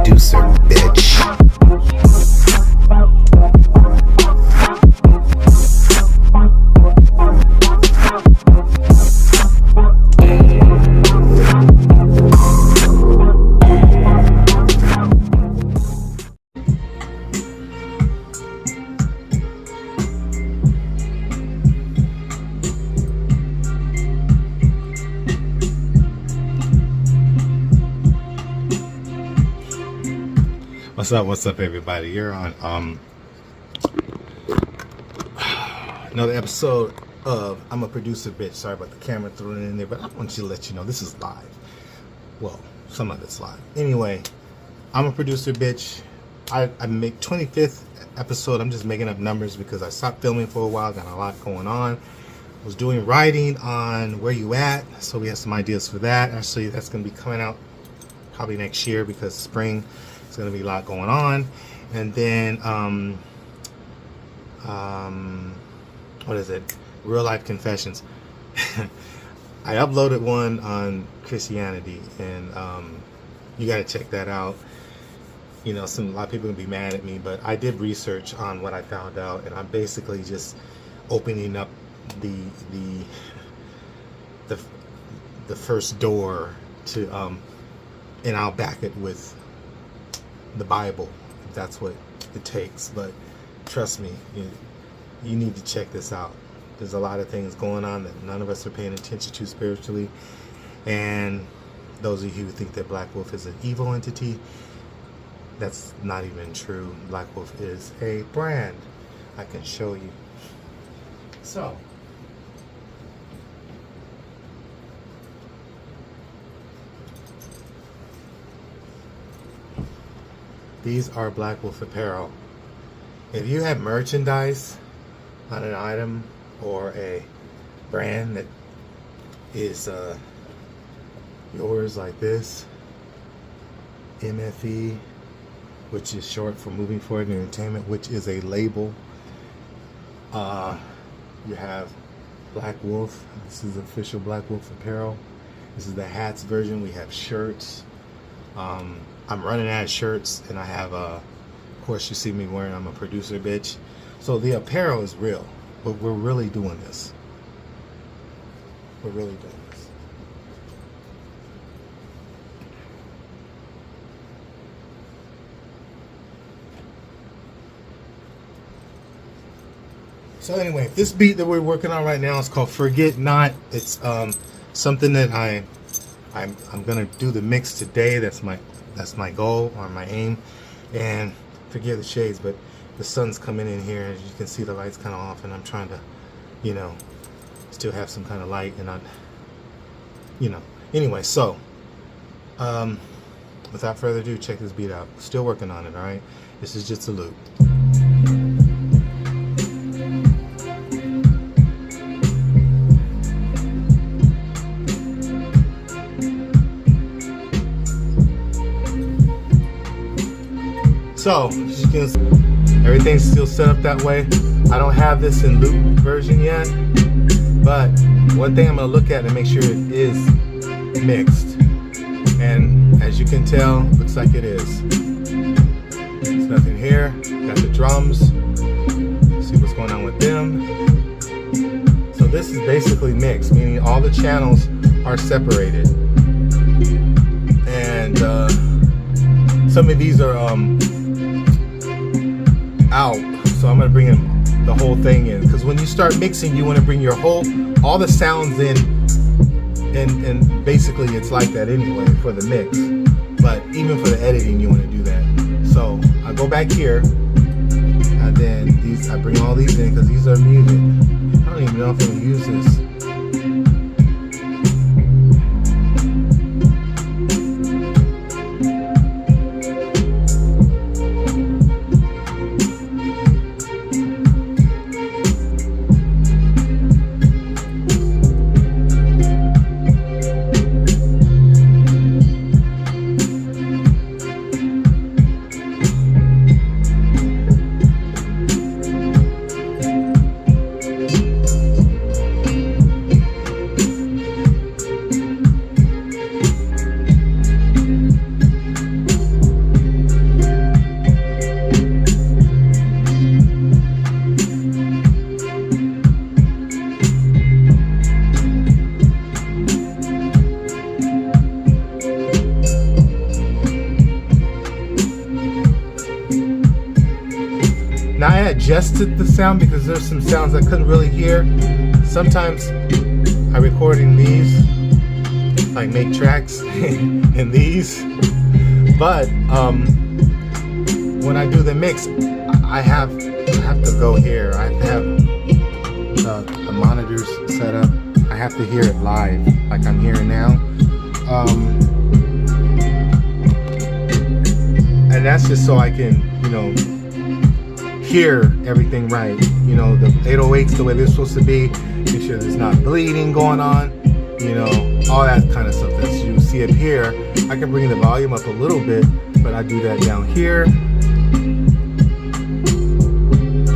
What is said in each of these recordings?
producer, bitch. What's up everybody? You're on another episode of I'm a Producer Bitch. Sorry about the camera throwing it in there, but I want you to let you know this is live. Well, some of it's live. Anyway, I'm a Producer Bitch. I make 25th episode. I'm just making up numbers because I stopped filming for a while, got a lot going on. I was doing writing on Where You At, so we have some ideas for that. Actually, that's going to be coming out probably next year because spring is going to be a lot going on. And then what is it? Real Life Confessions. I uploaded one on Christianity, and you got to check that out. You know, a lot of people are gonna be mad at me, but I did research on what I found out, and I'm basically just opening up the first door to and I'll back it with the Bible if that's what it takes. But trust me, you need to check this out. There's a lot of things going on that none of us are paying attention to spiritually, and those of you who think that Black Wolf is an evil entity, that's not even true. Black Wolf is a brand. I can show you. So, these are Black Wolf apparel. If you have merchandise on an item or a brand that is yours, like this, MFE, which is short for Moving Forward Entertainment, which is a label. You have Black Wolf. This is official Black Wolf apparel. This is the hats version. We have shirts. I'm running out of shirts, and I have of course you see me wearing I'm a Producer Bitch. So the apparel is real, but we're really doing this. We're really doing this. So anyway, this beat that we're working on right now is called Forget Not. It's something that I'm gonna do the mix today. That's my goal or my aim. And forgive the shades, but the sun's coming in here, as you can see the light's kind of off, and I'm trying to, you know, still have some kind of light and not, you know. Anyway, so without further ado, check this beat out. Still working on it, all right? This is just a loop. So, as you can see, everything's still set up that way. I don't have this in loop version yet, but one thing I'm going to look at and make sure it is mixed. And as you can tell, looks like it is. There's nothing here. Got the drums. See what's going on with them. So this is basically mixed, meaning all the channels are separated. And some of these are out, so I'm gonna bring the whole thing in, because when you start mixing, you want to bring all the sounds in, and basically it's like that anyway for the mix, but even for the editing you want to do that. So I go back here, and then I bring all these in because these are muted. I don't even know if I'm gonna use this. I adjusted the sound because there's some sounds I couldn't really hear. Sometimes I recording these, like make tracks in these, but when I do the mix, I have to go here. I have the monitors set up. I have to hear it live, like I'm hearing now. And that's just so I can, you know, hear everything right. You know, the 808s the way they're supposed to be. Make sure there's not bleeding going on. You know, all that kind of stuff that you see up here. I can bring the volume up a little bit, but I do that down here.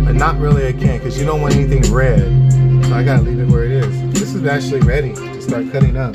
But not really I can't, because you don't want anything red. So I gotta leave it where it is. This is actually ready to start cutting up.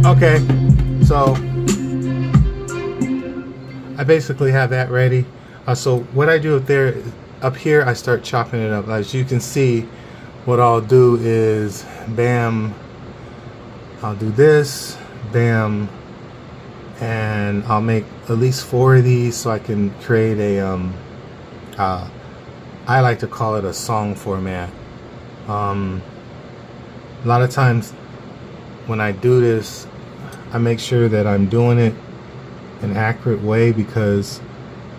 Okay, so I basically have that ready. So what I do up here, I start chopping it up. As you can see, what I'll do is, bam, I'll do this, bam, and I'll make at least 4 of these so I can create a, I like to call it a song format. A lot of times when I do this, I make sure that I'm doing it an accurate way, because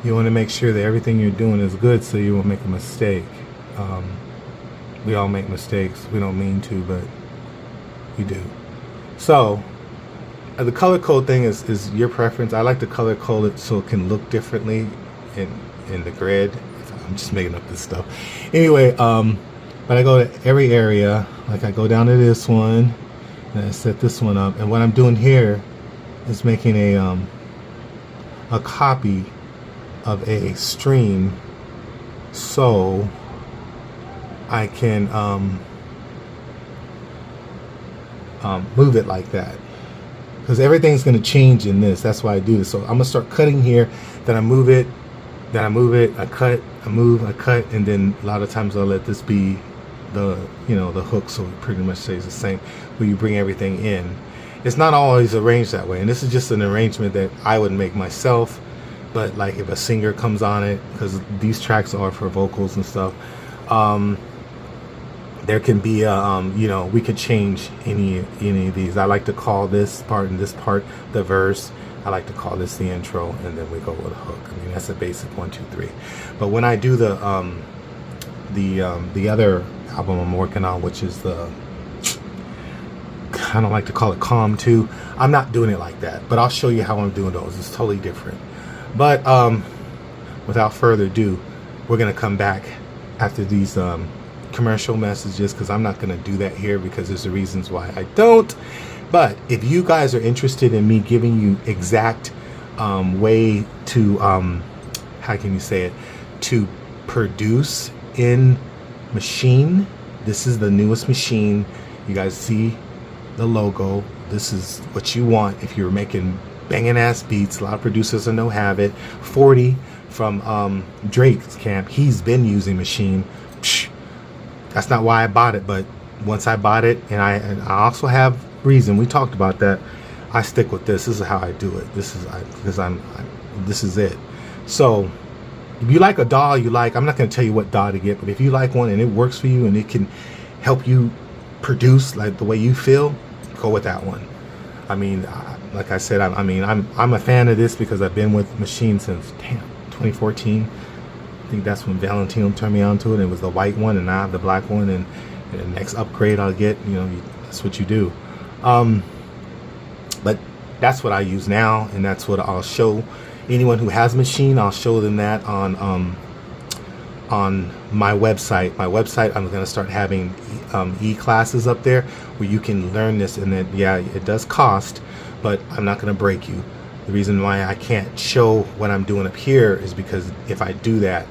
you want to make sure that everything you're doing is good so you won't make a mistake. We all make mistakes. We don't mean to, but we do. So the color code thing is your preference. I like to color code it so it can look differently in the grid. I'm just making up this stuff. Anyway, but I go to every area. Like I go down to this one, and I set this one up, and what I'm doing here is making a copy of a stream so I can move it like that, because everything's going to change in this. That's why I do this. So I'm going to start cutting here, then I move it, then I move it, I cut, I move, I cut, and then a lot of times I'll let this be the, you know, the hook, so it pretty much stays the same, where you bring everything in. It's not always arranged that way, and this is just an arrangement that I would make myself. But like if a singer comes on it, because these tracks are for vocals and stuff, there can be you know, we could change any of these. I like to call this part and this part the verse. I like to call this the intro, and then we go with a hook. I mean, that's a basic 1, 2, 3. But when I do the other album I'm working on, which is the, I don't like to call it Calm 2, I'm not doing it like that, but I'll show you how I'm doing those. It's totally different. But without further ado, we're gonna come back after these commercial messages, because I'm not gonna do that here because there's the reasons why I don't. But if you guys are interested in me giving you exact way to how can you say it, to produce in Maschine, this is the newest Maschine. You guys see the logo. This is what you want if you're making banging ass beats. A lot of producers I know have it. 40 from Drake's camp, he's been using Maschine. Psh, that's not why I bought it, but once I bought it, and I also have reason, we talked about that, I stick with this. This is how I do it. This is this is it. So if you like a DAW you like, I'm not going to tell you what DAW to get, but if you like one and it works for you and it can help you produce like the way you feel, go with that one. I mean, like I said, I'm a fan of this because I've been with Maschine since 2014. think that's when Valentino turned me on to it. It was the white one, and now I have the black one, and the next upgrade I'll get, you know, that's what you do. But that's what I use now, and that's what I'll show anyone who has a machine. I'll show them that on my website. I'm going to start having e-classes up there where you can learn this, and then yeah, it does cost, but I'm not going to break you. The reason why I can't show what I'm doing up here is because if I do that,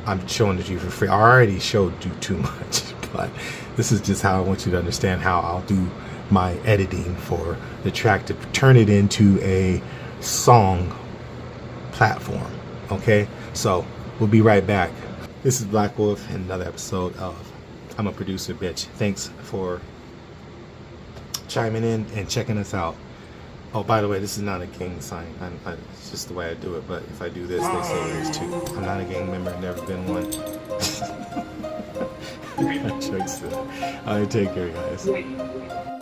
I'm showing it to you for free. I already showed you too much, but this is just how I want you to understand how I'll do my editing for the track to turn it into a song platform. Okay, so we'll be right back. This is Black Wolf and another episode of I'm a Producer Bitch. Thanks for chiming in and checking us out. Oh, by the way, this is not a gang sign. It's just the way I do it. But if I do this, they say there's two. I'm not a gang member. Never been one. Jokes. All right, take care, guys.